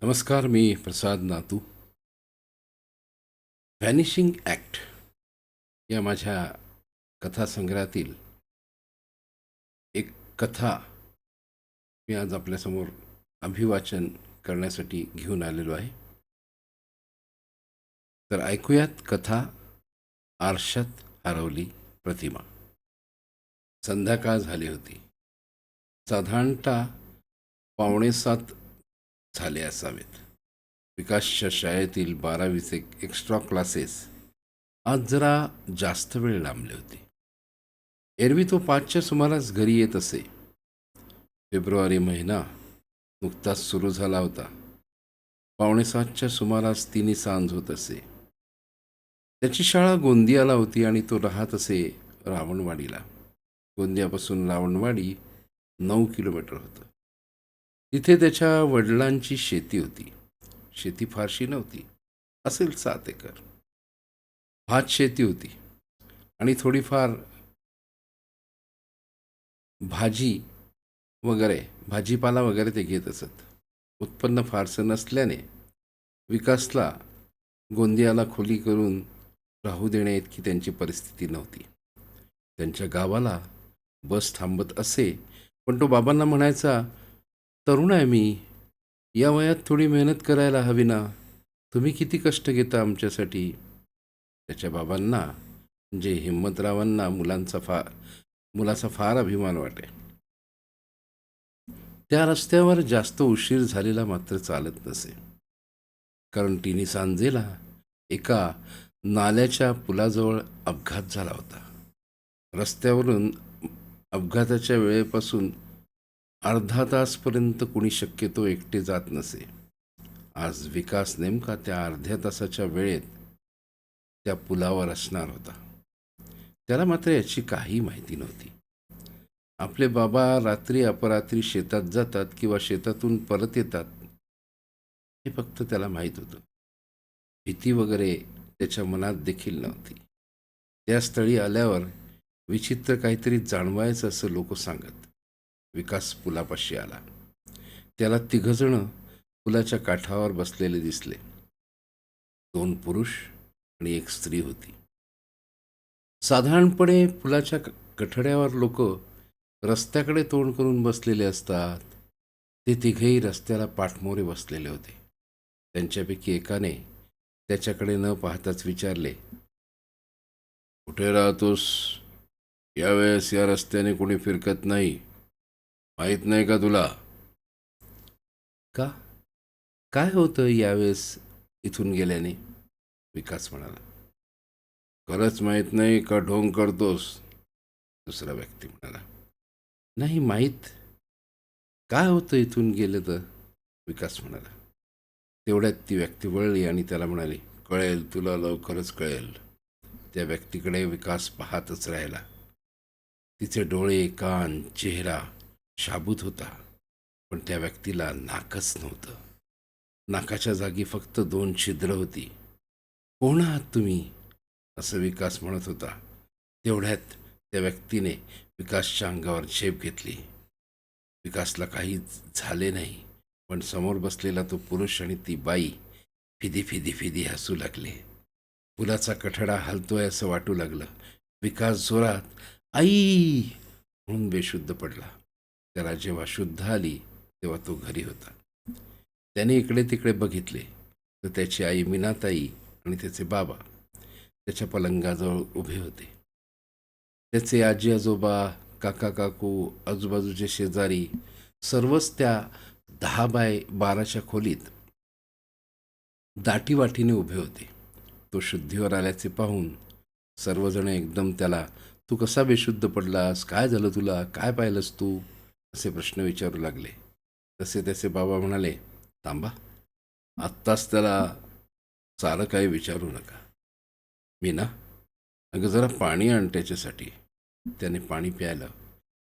नमस्कार. मी प्रसाद नातू. व्हॅनिशिंग ॲक्ट या माझ्या कथासंग्रहातील एक कथा मी आज आपल्यासमोर अभिवाचन करण्यासाठी घेऊन आलेलो आहे. तर ऐकूयात कथा. आरशात हरवली प्रतिमा. संध्याकाळ झाली होती. साधारणतः 6:45 झाले असावेत. विकासच्या शाळेतील 12वीचे एक्स्ट्रा क्लासेस आज जरा जास्त वेळ लांबले होते. एरवी तो 5च्या सुमारास घरी येत असे. फेब्रुवारी महिना नुकताच सुरू झाला होता. 6:45च्या सुमारास तिन्ही सांज होत असे. त्याची शाळा गोंदियाला होती आणि तो राहत असे रावणवाडीला. गोंदियापासून रावणवाडी 9 किलोमीटर होतं. तिथे त्याच्या वडिलांची शेती होती. शेती फारशी नव्हती, असेल 7 एकर. भात शेती होती आणि थोडीफार भाजी वगैरे भाजीपाला वगैरे ते घेत असत. उत्पन्न फारसं नसल्याने विकासला गोंदियाला खोली करून राहू देण्या इतकी त्यांची परिस्थिती नव्हती. त्यांच्या गावाला बस थांबत असे, पण तो बाबांना म्हणायचा, तरुण आहे मी, या वयात थोडी मेहनत करायला हवी ना. तुम्ही किती कष्ट घेता आमच्यासाठी. त्याच्या बाबांना म्हणजे हिम्मतरावांना मुलाचा फार अभिमान वाटे. त्या रस्त्यावर जास्त उशीर झालेला मात्र चालत नसे, कारण तिन्ही सांजेला एका नाल्याच्या पुलाजवळ अपघात झाला होता. रस्त्यावरून अपघाताच्या वेळेपासून अर्धा तासपर्यंत कुणी शक्यतो एकटे जात नसे. आज विकास नेमका त्या अर्ध्या तासाच्या वेळेत त्या पुलावर असणार होता. त्याला मात्र याची काही माहिती नव्हती. आपले बाबा रात्री अपरात्री शेतात जातात किंवा शेतातून परत येतात, हे फक्त त्याला माहीत होतं. भीती वगैरे त्याच्या मनात देखील नव्हती. त्या स्थळी आल्यावर विचित्र काहीतरी जाणवायचं असं लोक सांगत. विकास पुलापाशी आला. त्याला 3 जण पुलाच्या काठावर बसलेले दिसले. 2 पुरुष आणि 1 स्त्री होती. साधारणपणे पुलाच्या कठड्यावर लोक रस्त्याकडे तोंड करून बसलेले असतात. ते तिघेही रस्त्याला पाठमोरे बसलेले होते. त्यांच्यापैकी एकाने त्याच्याकडे न पाहताच विचारले, कुठे राहतोस? यावेळेस या रस्त्याने कोणी फिरकत नाही, माहीत नाही का तुला? का? काय होतं यावेळेस इथून गेल्याने? विकास म्हणाला. खरंच माहीत नाही का ढोंग करतोस? दुसरा व्यक्ती म्हणाला. नाही माहीत. काय होतं इथून गेलं तर? विकास म्हणाला. तेवढ्यात ती व्यक्ती वळली आणि त्याला म्हणाली, कळेल तुला, लवकरच कळेल. त्या व्यक्तीकडे विकास पाहतच राहिला. तिचे डोळे, कान, चेहरा शाबूत होता, पण त्या व्यक्तीला नाकच नव्हतं. नाकाच्या जागी फक्त 2 छिद्र होती. कोण आहात तुम्ही? असं विकास म्हणत होता. तेवढ्यात त्या व्यक्तीने विकासच्या अंगावर झेप घेतली. विकासला काही झाले नाही, पण समोर बसलेला तो पुरुष आणि ती बाई फिदी फिदी फिदी हसू लागले. पुलाचा कठडा हलतोय असं वाटू लागलं. विकास जोरात आई म्हणून बेशुद्ध पडला. त्याला जेव्हा शुद्ध आली तेव्हा तो घरी होता. त्याने इकडे तिकडे बघितले तर त्याची आई मीनाताई आणि त्याचे बाबा त्याच्या पलंगाजवळ उभे होते. त्याचे आजी आजोबा, काका काकू, आजूबाजूचे शेजारी सर्वच त्या 10 बाय 12च्या खोलीत दाटीवाटीने उभे होते. तो शुद्धीवर आल्याचे पाहून सर्वजण एकदम त्याला, तू कसा बेशुद्ध पडलास? काय झालं तुला? काय पाहिलंस तू? असे प्रश्न विचारू लागले. तसे त्याचे बाबा म्हणाले, थांबा, आत्ताच त्याला सारं काही विचारू नका. मी ना, अगं जरा पाणी आण त्याच्यासाठी. त्याने पाणी प्यायलं.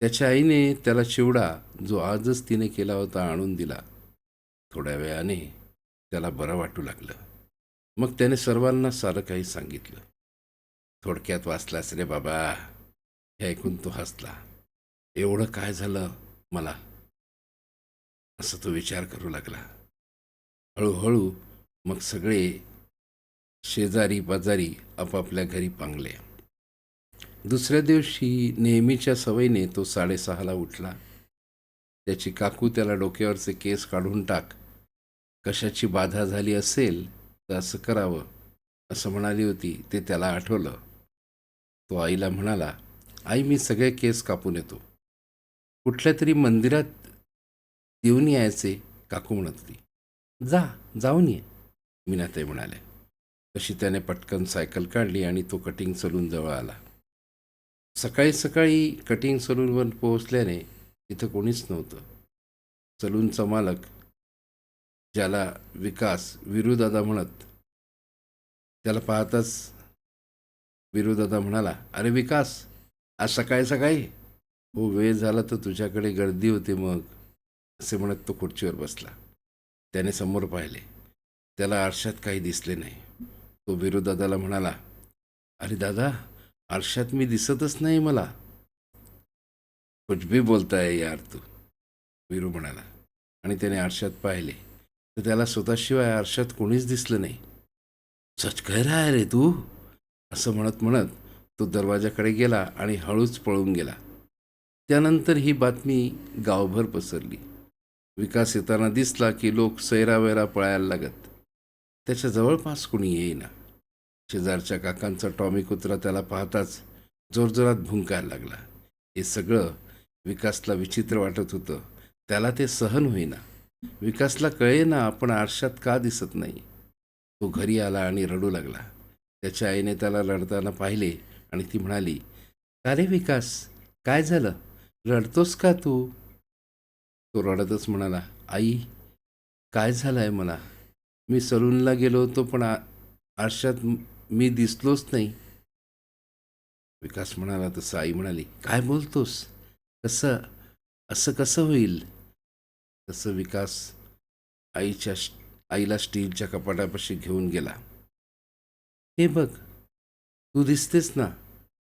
त्याच्या आईने त्याला चिवडा, जो आजच तिने केला होता, आणून दिला. थोड्या वेळाने त्याला बरं वाटू लागलं. मग त्याने सर्वांना सारं काही सांगितलं. थोडक्यात वाचलास रे बाबा. हे ऐकून तो हसला. एवढं काय झालं मला, असं तो विचार करू लागला. हळूहळू मग सगळे शेजारी पाजारी आपापल्या घरी पांगले. दुसऱ्या दिवशी नेहमीच्या सवयीने तो 6:30ला उठला. त्याची काकू त्याला डोक्यावरचे केस काढून टाक, कशाची बाधा झाली असेल तर असं करावं, असं म्हणाली होती ते त्याला आठवलं. तो आईला म्हणाला, आई मी सगळे केस कापून येतो. कुठल्या तरी मंदिरात देऊन यायचे, काकू म्हणत होती. जाऊन ये, मीनाताई म्हणाल्या. तशी त्याने पटकन सायकल काढली आणि तो कटिंग सलून जवळ आला. सकाळी सकाळी कटिंग सलूनवर पोहोचल्याने तिथं कोणीच नव्हतं. सलूनचा मालक, ज्याला विकास विरूदादा म्हणत, त्याला पाहताच विरूदादा म्हणाला, अरे विकास, आज सकाळी सकाळी? हो, वेळ झाला तर तुझ्याकडे गर्दी होती मग, असे म्हणत तो खुर्चीवर बसला. त्याने समोर पाहिले. त्याला आरशात काही दिसले नाही. तो विरूदादाला म्हणाला, अरे दादा, आरशात मी दिसतच नाही मला. कुछ भी बोलताय यार तू, वीरू म्हणाला. आणि त्याने आरशात पाहिले तर त्याला स्वतःशिवाय आरशात कोणीच दिसलं नाही. सच कह रहा है रे तू, असं म्हणत म्हणत तो दरवाजाकडे गेला आणि हळूच पळून गेला. त्यानंतर ही बातमी गावभर पसरली. विकास येताना दिसला की लोक सैरावैरा पळायला लागत. त्याच्या जवळपास कुणी येईना. शेजारच्या काकांचा टॉमी कुत्रा त्याला पाहताच जोरजोरात भुंकायला लागला. हे सगळं विकासला विचित्र वाटत होतं. त्याला ते सहन होईना. विकासला कळेना आपण आरशात का दिसत नाही. तो घरी आला आणि रडू लागला. त्याच्या आईने त्याला रडताना पाहिले आणि ती म्हणाली, का रे विकास, काय झालं, रडतोस का तू? तो रडतच म्हणाला, आई, काय झालं आहे मला, मी सलूनला गेलो होतो पण आरशात मी दिसलोच नाही. विकास म्हणाला तसं आई म्हणाली, काय बोलतोस, कसं, असं कसं होईल? तसं विकास आईला स्टीलच्या कपाटापाशी घेऊन गेला. हे बघ, तू दिसतेस ना,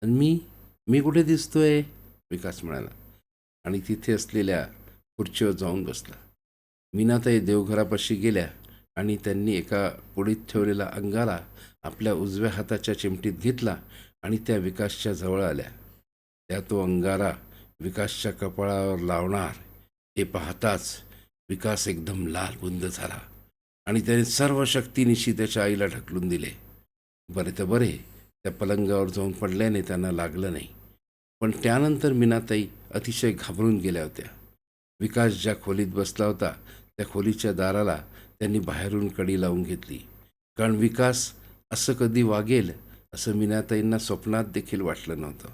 आणि मी कुठे दिसतोय? विकास म्हणाला आणि तिथे असलेल्या खुर्चीवर जाऊन बसला. मीनाताई देवघरापाशी गेल्या आणि त्यांनी एका पुडीत ठेवलेला अंगारा आपल्या उजव्या हाताच्या चिमटीत घेतला आणि त्या विकासच्या जवळ आल्या. त्या तो अंगारा विकासच्या कपाळावर लावणार हे पाहताच विकास एकदम लाल बुंद झाला आणि त्याने सर्व शक्तीनिशी त्याच्या आईला ढकलून दिले. बरे तर बरे, त्या पलंगावर जाऊन पडल्याने त्यांना लागलं नाही. पण त्यानंतर मीनाताई अतिशय घाबरून गेल्या होत्या. विकास ज्या खोलीत बसला होता त्या खोलीच्या दाराला त्यांनी बाहेरून कडी लावून घेतली. कारण विकास असं कधी वागेल असं मीनाताईंना स्वप्नात देखील वाटलं नव्हतं.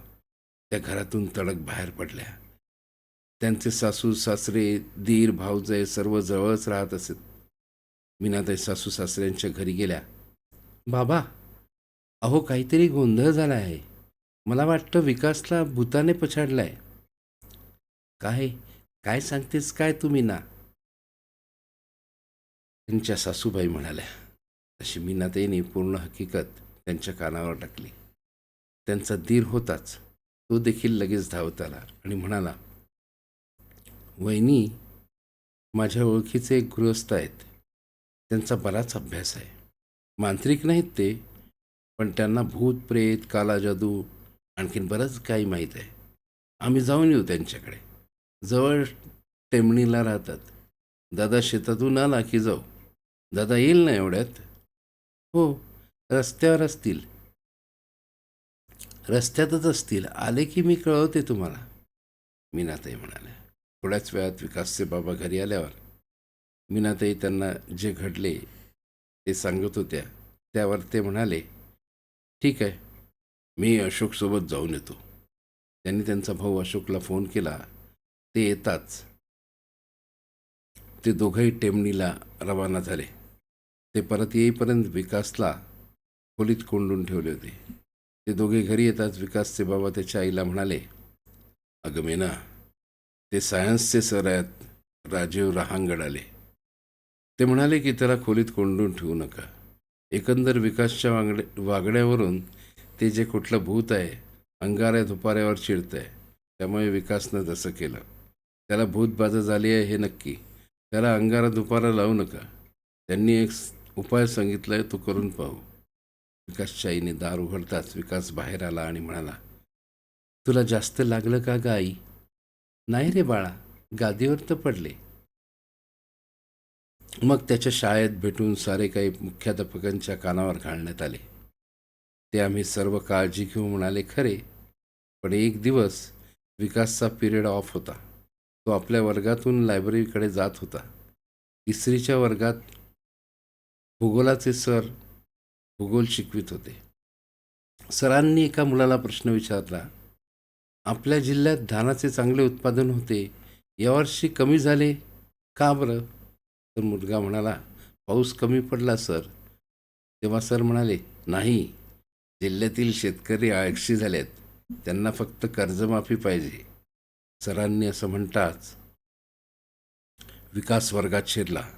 त्या घरातून तडक बाहेर पडल्या. त्यांचे सासू सासरे, दीर भाऊजय सर्व जवळच राहत असत. मीनाताई सासू सासऱ्यांच्या घरी गेल्या. बाबा, अहो काहीतरी गोंधळ झाला आहे. मला वाटतं विकासला भूताने पछाडलाय. काय काय सांगतेस काय तुम्ही ना, त्यांच्या सासूबाई म्हणाल्या. तशी मीनाताईने पूर्ण हकीकत त्यांच्या कानावर टाकली. त्यांचा दीर होताच तो देखील लगेच धावत आला आणि म्हणाला, वहिनी, माझ्या ओळखीचे एक गृहस्थ आहेत. त्यांचा बराच अभ्यास आहे. मांत्रिक नाहीत ते, पण त्यांना भूत प्रेत, काला जादू, आणखीन बरंच काही माहीत आहे. आम्ही जाऊन येऊ त्यांच्याकडे. जवळ टेमणीला राहतात. दादा शेतातून आला की जाऊ. दादा येईल ना एवढ्यात? हो, रस्त्यावर असतील, रस्त्यातच असतील. आले की मी कळवते तुम्हाला, मीनाताई म्हणाल्या. थोड्याच वेळात विकासचे बाबा घरी आल्यावर मीनाताई त्यांना जे घडले ते सांगत होत्या. त्यावर ते म्हणाले, ठीक आहे, मी अशोकसोबत जाऊन येतो. त्यांनी त्यांचा भाऊ अशोकला फोन केला. ते येताच ते दोघंही टेमणीला रवाना झाले. ते परत येईपर्यंत विकासला खोलीत कोंडून ठेवले होते. ते दोघे घरी येताच विकासचे बाबा त्याच्या आईला म्हणाले, अगं मीना, ते सायन्सचे सर आहेत, राजीव रहांगड आले. ते म्हणाले की त्याला खोलीत कोंडून ठेवू नका. एकंदर विकासच्या वागण्यावरून ते जे कुठलं भूत आहे अंगाऱ्या धुपाऱ्यावर चिडतं आहे, त्यामुळे विकासनं तसं केलं. त्याला भूतबाधा झाली आहे हे नक्की. त्याला अंगारा दुपारा लावू नका. त्यांनी एक उपाय सांगितलाय, तो करून पाहू. विकासच्या आईने दार उघडताच विकास बाहेर आला आणि म्हणाला, तुला जास्त लागलं का ग आई? नाही रे बाळा, गादीवर तर पडले. मग त्याच्या शाळेत भेटून सारे काही मुख्याध्यापकांच्या कानावर घालण्यात आले. ते आम्ही सर्व काळजी घेऊ म्हणाले खरे, पण एक दिवस विकासचा पिरियड ऑफ होता. तो आपल्या वर्गातून लायब्ररीकडे जात होता. तिसरीच्या वर्गात भूगोलाचे सर भूगोल शिकवित होते. सरांनी एका मुलाला प्रश्न विचारला, आपल्या जिल्ह्यात धानाचे चांगले उत्पादन होते, यावर्षी कमी झाले का बरं? तर मुलगा म्हणाला, पाऊस कमी पडला सर. तेव्हा सर म्हणाले, नाही, जिल्ह्यातील शेतकरी आळशी झालेत, त्यांना फक्त कर्जमाफी पाहिजे. सरांनी असं म्हणताच विकास वर्गात शिरला.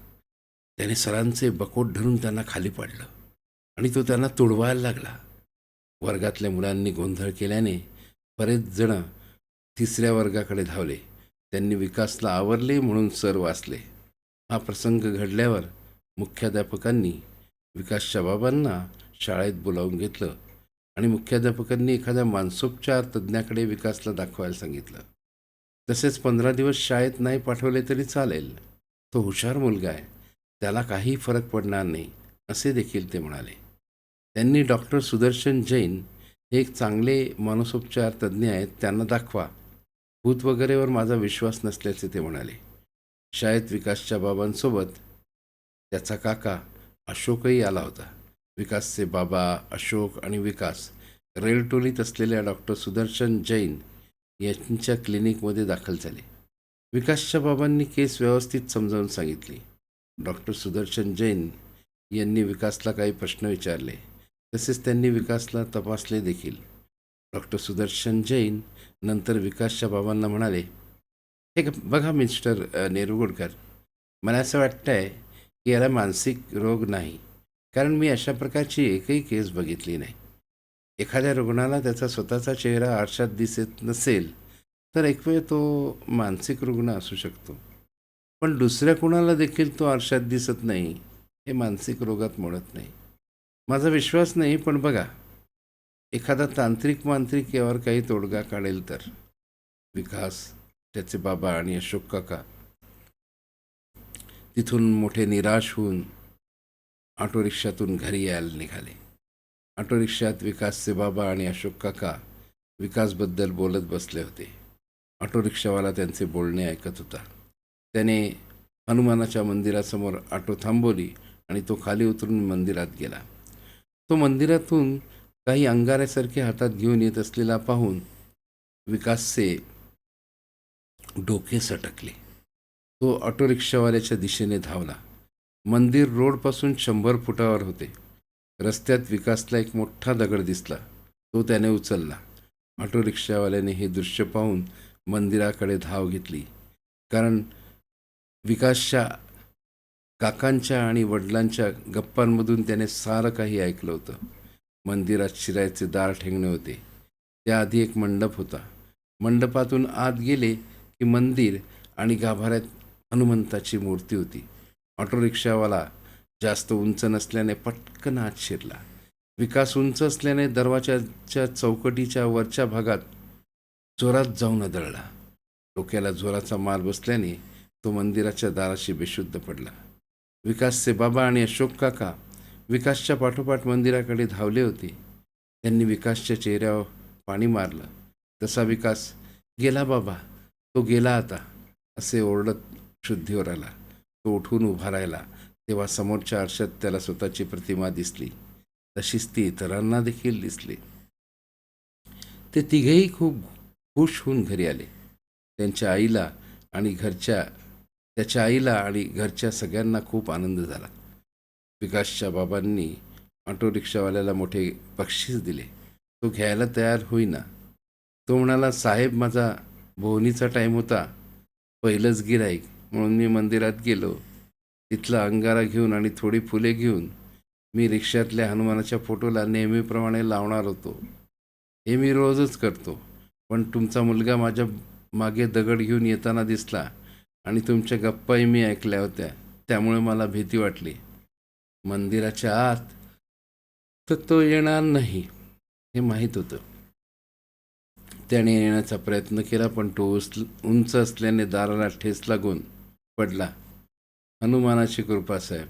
त्याने सरांचे बकोट धरून त्यांना खाली पाडलं आणि तो त्यांना तुडवायला लागला. वर्गातल्या मुलांनी गोंधळ केल्याने बरेच जण तिसऱ्या वर्गाकडे धावले. त्यांनी विकासला आवरले म्हणून सर वाचले. हा प्रसंग घडल्यावर मुख्याध्यापकांनी विकासच्या बाबांना शाळेत बोलावून घेतलं आणि मुख्याध्यापकांनी एखाद्या मानसोपचार तज्ज्ञाकडे विकासला दाखवायला सांगितलं. तसेच 15 दिवस शाळेत नाही पाठवले तरी चालेल, तो हुशार मुलगा आहे, त्याला काही फरक पडणार नाही, असे देखील ते म्हणाले. त्यांनी डॉक्टर सुदर्शन जैन हे एक चांगले मानसोपचार तज्ज्ञ आहेत, त्यांना दाखवा. भूत वगैरेवर माझा विश्वास नसल्याचे ते म्हणाले. शाळेत विकासच्या बाबांसोबत त्याचा काका अशोकही आला होता. विकासचे बाबा, अशोक आणि विकास रेलटोलीत असलेल्या डॉक्टर सुदर्शन जैन यांच्या क्लिनिकमध्ये दाखल झाले. विकासच्या बाबांनी केस व्यवस्थित समजावून सांगितली. डॉक्टर सुदर्शन जैन यांनी विकासला काही प्रश्न विचारले. तसेच त्यांनी विकासला तपासले देखील. डॉक्टर सुदर्शन जैन नंतर विकासच्या बाबांना म्हणाले, हे बघा मिस्टर नेरुगोडकर, मला असं वाटतं आहे की याला मानसिक रोग नाही, कारण मी अशा प्रकारची एकही केस बघितली नाही. एखाद्या रुग्णाला त्याचा स्वतःचा चेहरा आरशात दिसत नसेल तर एक वेळ तो मानसिक रुग्ण असू शकतो, पण दुसऱ्या कुणाला देखील तो आरशात दिसत नाही हे मानसिक रोगात मोडत नाही. माझा विश्वास नाही, पण बघा, एखादा तांत्रिक यावर काही तोडगा काढेल तर. विकास, त्याचे बाबा आणि अशोक काका तिथून मोठे निराश होऊन ऑटो रिक्षातून घरी यायला निघाले. ऑटो रिक्षात विकासचे बाबा आणि अशोक काका विकासबद्दल बोलत बसले होते. ऑटो रिक्षावाला त्यांचे बोलणे ऐकत होता. त्याने हनुमानाच्या मंदिरासमोर ऑटो थांबवली आणि तो खाली उतरून मंदिरात गेला. तो मंदिरातून काही अंगाऱ्यासारखे हातात घेऊन येत असलेला पाहून विकासचे डोके सटकले. तो ऑटो रिक्षावाल्याच्या दिशेने धावला. मंदिर रोडपासून 100 फुटावर होते. रस्त्यात विकासला एक मोठा दगड दिसला. तो त्याने उचलला. ऑटो रिक्षावाल्याने हे दृश्य पाहून मंदिराकडे धाव घेतली, कारण विकासच्या काकांच्या आणि वडिलांच्या गप्पांमधून त्याने सारं काही ऐकलं होतं. मंदिरात शिरायचे दार ठेंगणे होते. त्याआधी एक मंडप होता. मंडपातून आत गेले की मंदिर आणि गाभाऱ्यात हनुमंताची मूर्ती होती. ऑटो रिक्षावाला जास्त उंच नसल्याने पटकन आत शिरला. विकास उंच असल्याने दरवाजाच्या चौकटीच्या वरच्या भागात जोरात जाऊन आदळला. डोक्याला जोराचा मार बसल्याने तो मंदिराच्या दाराशी बेशुद्ध पडला. विकासचे बाबा आणि अशोक काका विकासच्या पाठोपाठ मंदिराकडे धावले होते. त्यांनी विकासच्या चेहऱ्यावर पाणी मारलं. तसा विकास, गेला बाबा, तो गेला आता, असे ओरडत शुद्धीवर आला. तो उठून उभा राहिला तेव्हा समोरच्या आरशात त्याला स्वतःची प्रतिमा दिसली. तशीच ती इतरांना देखील दिसली. ते तिघेही खूप खुश होऊन घरी आले. त्याच्या आईला आणि घरच्या सगळ्यांना खूप आनंद झाला. विकासच्या बाबांनी ऑटो रिक्षावाल्याला मोठे बक्षीस दिले. तो घ्यायला तयार होईना. तो म्हणाला, साहेब, माझा बोहनीचा टाईम होता, पहिलंच गिऱ्हाईक, म्हणून मी मंदिरात गेलो. तिथला अंगारा घेऊन आणि थोडी फुले घेऊन मी रिक्षातल्या हनुमानाच्या फोटोला नेहमीप्रमाणे लावणार होतो. हे मी रोजच करतो, पण तुमचा मुलगा माझ्या मागे दगड घेऊन येताना दिसला आणि तुमच्या गप्पाही मी ऐकल्या होत्या, त्यामुळे मला भीती वाटली. मंदिराच्या आत, तर तो येणार नाही हे माहीत होतं. त्याने येण्याचा प्रयत्न केला, पण तो उंच असल्याने दाराला ठेच लागून पडला. हनुमानाची कृपा साहेब,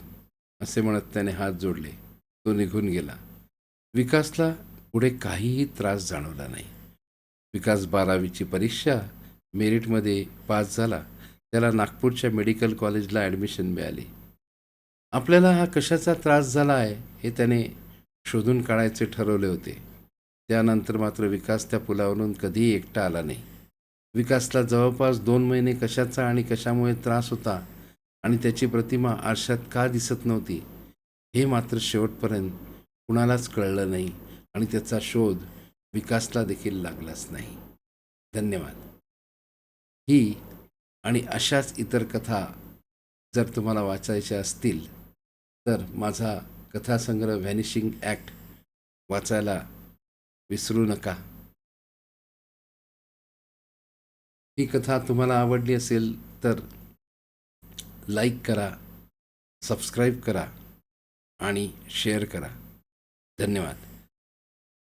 असे म्हणत त्याने हात जोडले. तो निघून गेला. विकासला पुढे काहीही त्रास जाणवला नाही. विकास 12वीची परीक्षा मेरिटमध्ये पास झाला. त्याला नागपूरच्या मेडिकल कॉलेजला ॲडमिशन मिळाली. आपल्याला हा कशाचा त्रास झाला आहे हे त्याने शोधून काढायचे ठरवले होते. त्यानंतर मात्र विकास त्या पुलावरून कधीही एकटा आला नाही. विकासला जवळपास 2 महिने कशाचा आणि कशामुळे त्रास होता आणि त्याची प्रतिमा आरशात का दिसत नव्हती हे मात्र शेवटपर्यंत कुणालाच कळलं नाही आणि त्याचा शोध विकासला देखील लागलाच नाही. धन्यवाद. ही आणि अशाच इतर कथा जर तुम्हाला वाचायच्या असतील तर माझा कथासंग्रह व्हॅनिशिंग ॲक्ट वाचायला विसरू नका. ही कथा तुम्हाला आवडली असेल तर लाईक करा, सबस्क्राईब करा आणि शेअर करा. धन्यवाद.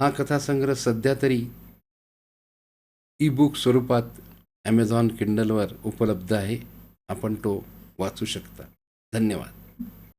हा कथासंग्रह सध्या तरी ई-बुक स्वरूपात ॲमेझॉन किंडलवर उपलब्ध आहे. आपण तो वाचू शकता. धन्यवाद.